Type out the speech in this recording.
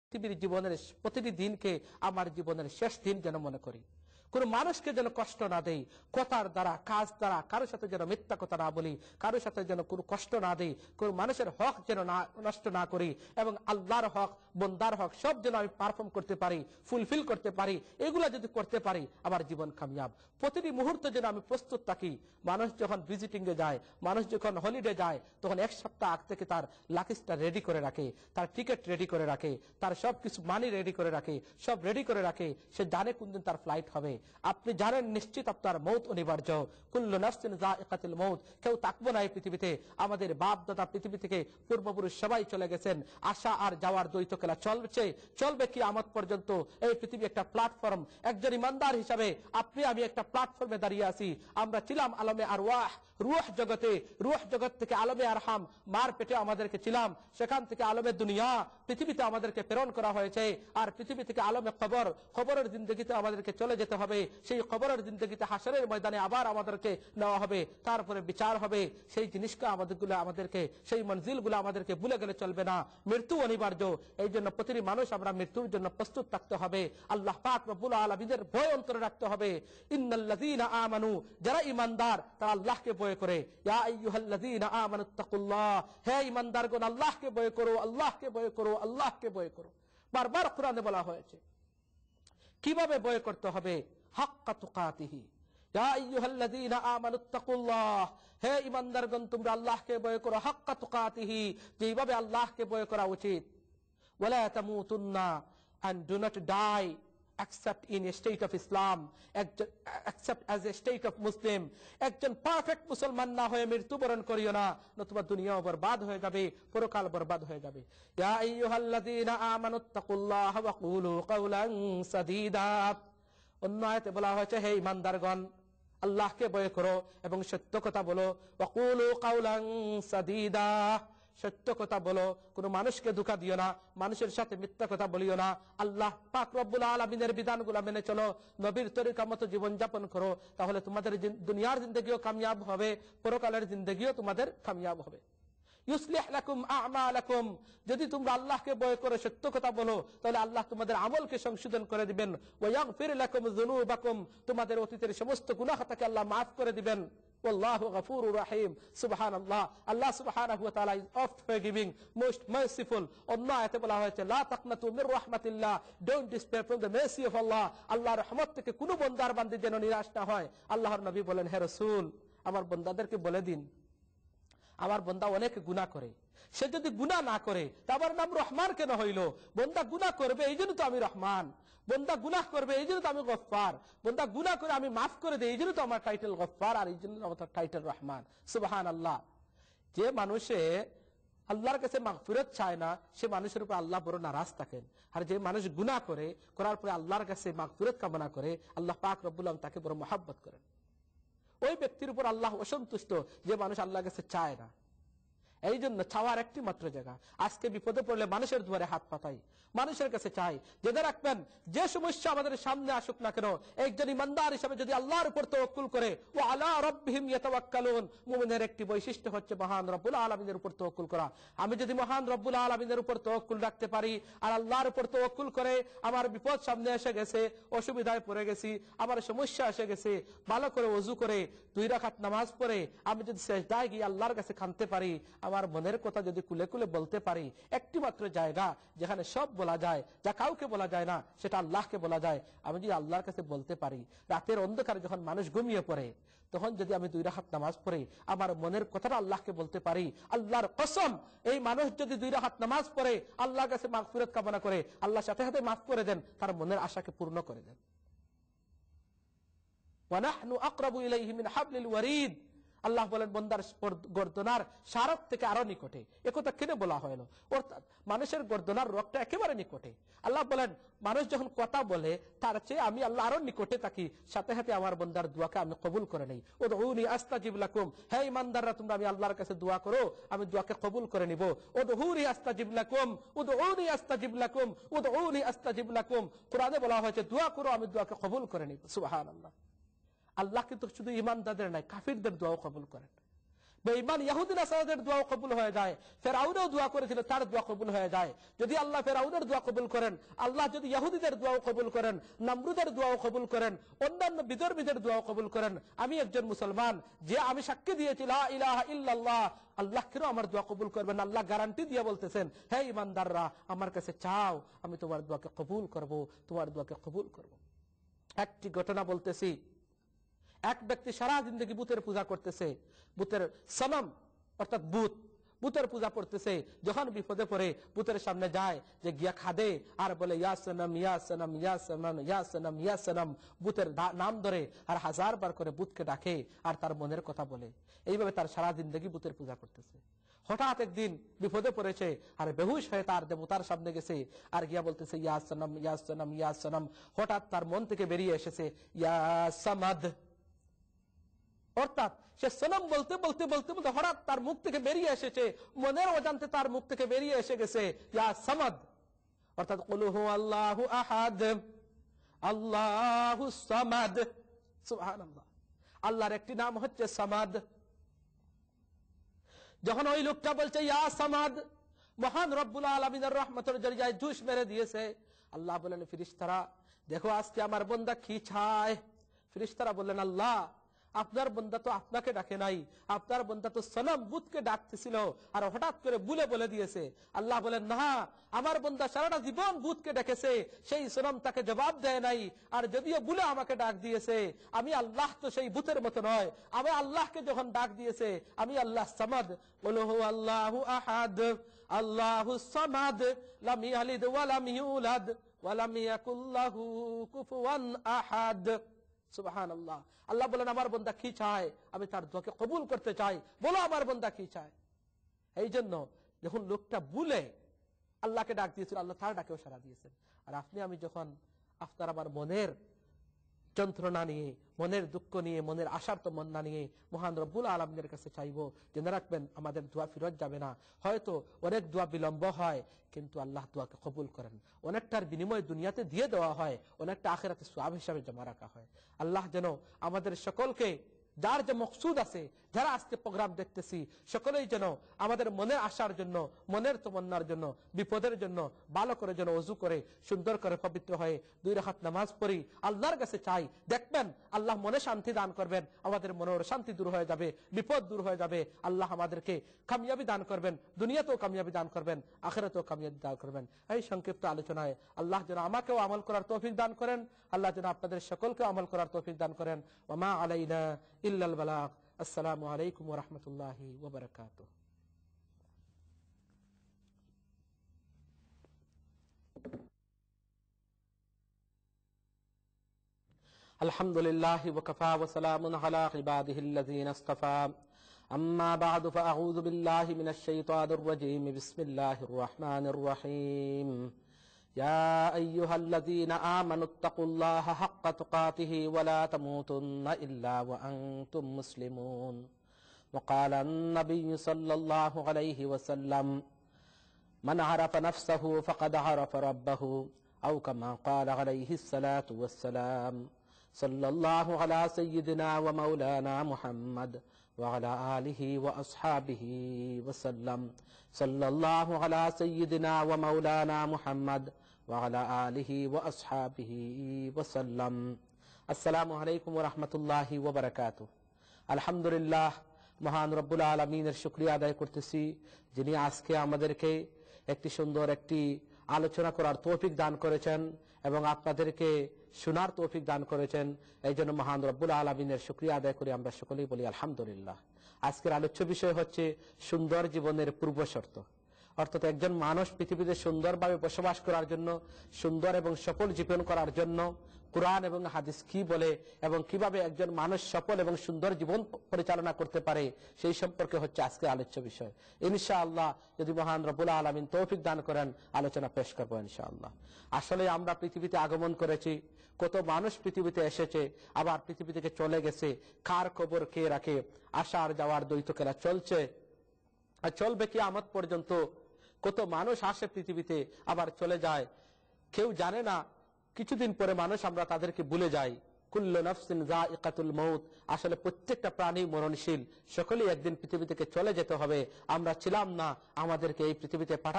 পৃথিবীর জীবনের প্রতিটি দিনকে আমার জীবনের শেষ দিন যেন মনে করি, কোন মানুষকে যেন কষ্ট না দেই, কথার দ্বারা কাজ দ্বারা কারোর সাথে যেন মিথ্যা কথা না বলি, কারোর সাথে যেন কোনো কষ্ট না দেই, কোন মানুষের হক যেন নষ্ট না করি, এবং আল্লাহর হক বন্দার হক সব যেন আমি পারফর্ম করতে পারি, ফুলফিল করতে পারি। এগুলা যদি করতে পারি আমার জীবন কামিয়াব। প্রতিটি মুহূর্তে যেন আমি প্রস্তুত থাকি। মানুষ যখন ভিজিটিং এ যায়, মানুষ যখন হলিডে যায়, তখন এক সপ্তাহ আগ থেকে তার লাকিজটা রেডি করে রাখে, তার টিকিট রেডি করে রাখে, তার সবকিছু মানি রেডি করে রাখে, সব রেডি করে রাখে। সে জানে কোন দিন তার ফ্লাইট হবে। আপনি জানেন নিশ্চিত আপনার মৌত অনিবার্য। কুল্লু নাফসিন যায়িকাতুল মৌত, কেউ থাকবো না এই পৃথিবীতে। আমাদের বাপ দাদা পৃথিবী থেকে পূর্বপুরুষ সবাই চলে গেছেন। আসা আর যাওয়ার দ্বৈত খেলা চলবে কিয়ামত পর্যন্ত। এই পৃথিবী একটা প্ল্যাটফর্ম। একজন ইমানদার হিসাবে আপনি আমি একটা প্ল্যাটফর্মে দাঁড়িয়ে আছি। আমরা ছিলাম আলমে আরওয়াহ, রূহ জগতে, রূহ জগৎ থেকে আলমে আরহাম, মার পেটে আমাদেরকে ছিলাম, সেখান থেকে আলমে দুনিয়া, পৃথিবীতে আমাদেরকে প্রেরণ করা হয়েছে। আর পৃথিবী থেকে আলমে কবর, কবরের জিন্দগিতে আমাদেরকে চলে যেতে হবে। সেই কবরের জিন্দগিতে হাসরের ময়দানে আবার আমাদেরকে নেওয়া হবে, তারপরে বিচার হবে। সেই জিনিসটা আমাদেরকে সেই মঞ্জিলগুলো আমাদেরকে ভুলে গেলে চলবে না। মৃত্যু অনিবার্য। এই জন্য প্রতিটি মানুষ আমরা মৃত্যুর জন্য প্রস্তুত থাকতে হবে। আল্লাহ পাক রব্বুল আলামিনের ভয় অন্তরে রাখতে হবে। ইন্নাল্লাযীনা আমানু, যারা ঈমানদার তারা আল্লাহকে ভয় করে। ইয়া আইয়ুহাল্লাযীনা আমানুত্তাকুল্লাহ, হে ঈমানদারগণ আল্লাহকে ভয় করো, আল্লাহকে ভয় করো, আল্লাহকে ভয় করো। বারবার কোরআনে বলা হয়েছে কিভাবে ভয় করতে হবে। হাক্কা তুকাতিহি, ইয়া আইয়ুহাল্লাযীনা আমানুত্তাকুল্লাহ, হে ঈমানদারগণ তোমরা আল্লাহকে ভয় করো। হাক্কা তুকাতিহি, যেভাবে আল্লাহকে ভয় করা উচিত। ওয়ালা তামুতুন্না, and do not die except in a state of Islam, except as a state of Muslim. একজন পারফেক্ট মুসলমান না হয়ে মৃত্যুবরণ করিও না, নতুবা দুনিয়াও বরবাদ হয়ে যাবে, পরকাল বরবাদ হয়ে যাবে। ইয়া আইয়ুহাল্লাযীনা আমানুত্তাকুল্লাহা ওয়া কুলু কাওলান সাদীদা। অন্য আয়াতে বলা হয়েছে হে ঈমানদারগণ আল্লাহকে ভয় করো এবং সত্য কথা বলো। ওয়া কুলু কাওলান সাদীদা, সত্য কথা বলো, কোন মানুষকে ধোঁকা দিও না, মানুষের সাথে মিথ্যা কথা বলিও না। আল্লাহ পাক রব্বুল আলামিনের বিধানগুলো মেনে চলো, নবীর তরিকা মতো জীবন যাপন করো। তাহলে তোমাদের দুনিয়ার জিন্দগিও কামিয়াব হবে, পরকালের জিন্দগিও তোমাদের কামিয়াব হবে। ইউসলিহ লাকুম আ'মালাকুম, যদি তোমরা আল্লাহকে ভয় করে সত্য কথা বলো তাহলে আল্লাহ তোমাদের আমলকে সংশোধন করে দিবেন। ওয়া ইয়াগফির লাকুম যুনুবাকুম, তোমাদের অতীতের সমস্ত গুনাহটাকে আল্লাহ মাফ করে দিবেন। Wallahu Ghafurur Rahim. Subhanallah. Allah subhanahu wa ta'ala is oft forgiving, most merciful. অন্য আয়াতে বলা হয়েছে লা তাকনাতু Mir রাহমাতিল্লাহ, don't despair from the mercy of Allah. আল্লাহর রহমত থেকে কোনো বান্দার বান্দি যেন নিরাশ না হয়। আল্লাহর নবী বলেন হে রাসূল আমার বান্দাদেরকে বলে দিন আমার বান্দা অনেক গুনাহ করে, সে যদি গুনাহ না করে তা আমার নাম রহমান কেন হইল? বান্দা গুনাহ করবে এই জন্য তো আমি রহমান, বান্দা গুনাহ করবে এই জন্য তো আমি গফফার, বান্দা গুনাহ করে আমি মাফ করে দেই এই জন্য তো আমার টাইটেল গফফার, আর এই জন্য আমার টাইটেল রহমান। সুবহানাল্লাহ। যে মানুষে আল্লাহর কাছে মাগফিরাত চায় না সে মানুষের উপর আল্লাহ বড় নারাজ থাকেন। আর যে মানুষ গুনাহ করে করার পরে আল্লাহর কাছে মাগফিরাত কামনা করে আল্লাহ পাক রব্বুল আলামিন তাকে বড় মহব্বত করেন। ওই ব্যক্তির উপর আল্লাহ অসন্তুষ্ট যে মানুষ আল্লাহর কাছে চায় না। এই জন্য চাওয়ার একটি মাত্র জায়গা। আজকে বিপদে পড়লে মানুষের দুয়ারে হাত পাতাই, মানুষের কাছে চাই। জেনে রাখবেন যে সমস্যা আমাদের সামনে আসুক না কেন, একজন ইমানদার হিসেবে যদি আল্লাহর উপর তাওয়াক্কুল করে, ওয়া আলা রাব্বিহিম ইয়াতাওয়াক্কালুন, মুমিনের একটি বৈশিষ্ট্য হচ্ছে মহান রব্বুল আলামিনের উপর তাওয়াক্কুল করা। আমি যদি মহান রব্বুল আলামিনের উপর তাওয়াক্কুল রাখতে পারি আর আল্লাহর উপর তাওয়াক্কুল করে আমার বিপদ সামনে এসে গেছে, অসুবিধায় পড়ে গেছি, আমার সমস্যা এসে গেছে, ভালো করে ওযু করে 2 রাকাত নামাজ পড়ে আমি যদি সিজদায় গিয়ে আল্লাহর কাছে কাঁদতে পারি, আমার মনের কথা যদি কুলে কুলে বলতে পারি, একটি মাত্র জায়গা যেখানে সব বলা যায়, যা কাউকে বলা যায় না সেটা আল্লাহকে বলা যায়। আমি যদি আল্লাহর কাছে বলতে পারি, রাতের অন্ধকারে যখন মানুষ ঘুমিয়ে পড়ে তখন যদি আমি 2 রাকাত নামাজ পড়ে আমার মনের কথাটা আল্লাহকে বলতে পারি, আল্লাহর কসম এই মানুষ যদি 2 রাকাত নামাজ পড়ে আল্লাহর কাছে মাগফিরাত কামনা করে আল্লাহ সাথে সাথে মাফ করে দেন, তার মনের আশাকে পূর্ণ করে দেন। ওয়া নাহনু আকরাবু ইলাইহি মিন হাবলিল ওয়ারিদ, আল্লাহ বলেন বান্দার গর্দনার শারক থেকে আরো নিকটে। একথা কেন বলা হলো? অর্থাৎ মানুষের গর্দনার রগটা একেবারে নিকটে। আল্লাহ বলেন মানুষ যখন কথা বলে তার চেয়ে আমি আল্লাহ আরো নিকটে থাকি, সাথে সাথে আমার বান্দার দোয়াকে আমি কবুল করে নেই। উদউনি আস্তাজিব লাকুম, হে ঈমানদাররা তোমরা আমি আল্লাহর কাছে দোয়া করো আমি দোয়াকে কবুল করে নিব। উদউনি আস্তাজিব লাকুম, উদউনি আস্তাজিব লাকুম, উদউনি আস্তাজিব লাকুম। কোরআনে বলা হয়েছে দোয়া করো আমি দোয়াকে কবুল করে নিব। সুবহানাল্লাহ। আল্লাহ কিন্তু শুধু ঈমানদারদের নাই কাফিরদের দোয়াও কবুল করেন। বেঈমান ইহুদি নাসারাদের দোয়া কবুল হয়ে যায়, ফেরাউনও দোয়া করেছিল, তার দোয়া কবুল হয়ে যায়। যদি আল্লাহ ফেরাউনের দোয়া কবুল করেন, আল্লাহ যদি ইহুদিদের দোয়াও কবুল করেন, নমরুদের দোয়াও কবুল করেন, অন্যান্য বিধর্মীদের দোয়াও কবুল করেন, আমি একজন মুসলমান যে আমি সাক্ষী দিয়েছি লা ইলাহা ইল্লাল্লাহ, আল্লাহ কেন আমার দোয়া কবুল করবেন? আল্লাহ গ্যারান্টি দিয়ে বলতেছেন, হে ইমানদাররা আমার কাছে চাও, আমি তোমার দোয়াকে কবুল করব, তোমার দোয়াকে কবুল করব। একটি ঘটনা বলতেছি। এক ব্যক্তি সারা জিন্দগি বুতের পূজা করতেছে, বুতের সনম অর্থাৎ বুতের পূজা করতেছে। যখন বিপদে পড়ে বুতের সামনে যায়, যে গিয়া খাদে আর বলে ইয়া সনম ইয়া সনম ইয়া সনম ইয়া সনম ইয়া সনম, বুতের নাম ধরে আর 1000 বার করে বুতকে ডাকে আর তার মনের কথা বলে। এইভাবে তার সারা জিন্দগি বুতের পূজা করতেছে। হঠাৎ একদিন বিপদে পড়েছে আর বেহুশ হয়ে তার দেবতার সামনে গেছে আর গিয়া বলতেছে ইয়া সনম ইয়া সনম ইয়া সনম। হঠাৎ তার মন থেকে বেরিয়ে এসেছে ইয়া সামাদ, অর্থাৎ সে সনম বলতে বলতে বলতে বলতে হঠাৎ তার মুখ থেকে বেরিয়ে এসেছে, মনের অজান্তে তার মুখ থেকে বেরিয়ে এসে গেছে ইয়া সামাদ, অর্থাৎ কুল হু আল্লাহু আহাদ আল্লাহুস সামাদ। সুবহানাল্লাহ, আল্লাহর একটি নাম হচ্ছে সামাদ। যখন ওই লোকটা বলছে ইয়া সামাদ, মহান রব্বুল আলামিনের রহমতের জরিয়ায় জুস মেরে দিয়েছে। আল্লাহ বলেন ফেরেশতারা দেখো আজকে আমার বান্দা কি চায়। ফেরেশতারা বললেন আল্লাহ আপনার বান্দা তো আপনাকে ডাকে নাই, আপনার বান্দা তো সনম বুতকে ডাকতেছিল আর হঠাৎ করে বলে দিয়েছে। আল্লাহ বলেন না, আমার বান্দা সারাটা জীবন বুতকে ডেকেছে, সেই সনম তাকে জবাব দেয় নাই, আর যদিও বলে আমাকে ডাক দিয়েছে, আমি আল্লাহ তো সেই বুতের মতো নয়। আমি আল্লাহকে যখন ডাক দিয়েছে, আমি আল্লাহ সামাদ, বলহু আল্লাহু আহাদ আল্লাহুস সামাদ লাম ইয়ালিদ ওয়া লাম ইউলাদ ওয়া লাম ইয়াকুল লাহু কুফুয়ান আহাদ। সুবহানাল্লাহ। আল্লাহ বলেন আমার বান্দা কি চায়, আমি তার দোয়াকে কবুল করতে চাই, বলো আমার বান্দা কি চায়। এই জন্য যখন লোকটা বলে আল্লাহকে ডাক দিয়েছিল, আল্লাহ তার ডাকেও সাড়া দিয়েছেন। আর আপনি আমি যখন আপনার আমার মনের যন্ত্রণা নিয়ে, মনের দুঃখ নিয়ে, মনের আশার তমন্না নিয়ে মহান রব্বুল আলামিনের কাছে চাইবো, জেনে রাখবেন আমাদের দোয়া ফিরত যাবে না। হয়তো অনেক দোয়া বিলম্ব হয়, কিন্তু আল্লাহ দোয়াকে কবুল করেন। অনেকটার বিনিময় দুনিয়াতে দিয়ে দেওয়া হয়, অনেকটা আখিরাতে সওয়াব হিসাবে জমা রাখা হয়। আল্লাহ যেন আমাদের সকলকে, যার যে মকসুদ আছে, যারা আজকে প্রোগ্রাম দেখতেছি, সকলেই যেন আমাদের মনের আশার জন্য, মনের তমন্নার জন্য, বিপদের জন্য ভালো করে যেন ওযু করে সুন্দর করে পবিত্র হয়ে 2 রাকাত নামাজ পড়ি, আল্লাহর কাছে চাই। দেখবেন আল্লাহ মনে শান্তি দান করবেন, আমাদের মনের শান্তি দূর হয়ে যাবে, বিপদ দূর হয়ে যাবে। আল্লাহ আমাদেরকে কামিয়াবি দান করবেন, দুনিয়াতেও কামিয়াবি দান করবেন, আখিরাতেও কামিয়াবি দান করবেন। এই সংক্ষিপ্ত আলোচনায় আল্লাহ যেন আমাকেও আমল করার তৌফিক দান করেন, আল্লাহ যেন আপনাদের সকলকে আমল করার তৌফিক দান করেন। ওয়া মা আলাইনা ইল্লাল বালাগ। আসসালামু আলাইকুম ওয়া রাহমাতুল্লাহি ওয়া বারাকাতুহু। আলহামদুলিল্লাহি ওয়া কাফা ওয়া সালামুন আলা ইবাদিহিল্লাযীনা ইসতাফা। আম্মা বা'দু ফাআউযু বিল্লাহি মিনাশ শাইতানির রাজীম। বিসমিল্লাহির রাহমানির রহিম। ইয়া আইয়ুহাল্লাযীনা আমানুত্তাকুল্লাহা হাক্কা তুকাতিহি ওয়া লা তামুতুন্না ইল্লা ওয়া আনতুম মুসলিমুন। وقال النبي صلى الله عليه وسلم من عرف نفسه فقد عرف ربه أو كما قال عليه الصلاة والسلام. صلى الله على سيدنا ومولانا محمد وعلى آله وأصحابه وسلم. صلى الله على سيدنا ومولانا محمد وعلى آله وأصحابه وسلم. السلام عليكم ورحمة الله وبركاته. الحمد لله, মহান রব্বুল আলামিনের শুকরিয়া আদায় করতেছি, যিনি আজকে আমাদেরকে একটি সুন্দর একটি আলোচনা করার তৌফিক দান করেছেন এবং আপনাদেরকে শোনার তৌফিক দান করেছেন। এই জন্য মহান রব্বুল আলামিনের শুকরিয়া আদায় করে আমরা সকলেই বলি আলহামদুলিল্লাহ। আজকের আলোচ্য বিষয় হচ্ছে সুন্দর জীবনের পূর্ব শর্ত। অর্থাৎ একজন মানুষ পৃথিবীতে সুন্দরভাবে বসবাস করার জন্য, সুন্দর এবং সফল জীবন করার জন্য কুরআন এবং হাদিস কি বলে এবং কিভাবে একজন মানুষ সফল এবং সুন্দর জীবন পরিচালনা করতে পারে, সেই সম্পর্কে হচ্ছে আজকে আলোচ্য বিষয়। ইনশাআল্লাহ যদি মহান রব্বুল আলামিন তৌফিক দান করেন আলোচনা পেশ করবো ইনশাআল্লাহ। আসলে আমরা পৃথিবীতে আগমন করেছি, কত মানুষ পৃথিবীতে এসেছে, আবার পৃথিবী থেকে চলে গেছে, কার খবর কে রাখে। আসা আর যাওয়ার দ্বৈত খেলা চলছে আর চলবে কিয়ামত পর্যন্ত। কত মানুষ আসে পৃথিবীতে আবার চলে যায়, কেউ জানে না। কিছুদিন পরে মানুষ আমরা তাদেরকে ভুলে যাই, কুল্লু নাফসিন যায়িকাতুল মউত, আসলে প্রত্যেকটা প্রাণী মরণশীল, সকলেই একদিন পৃথিবী থেকে চলে যেতে হবে। আমরা ছিলাম না, আমাদেরকে এই পৃথিবীতে পাঠানো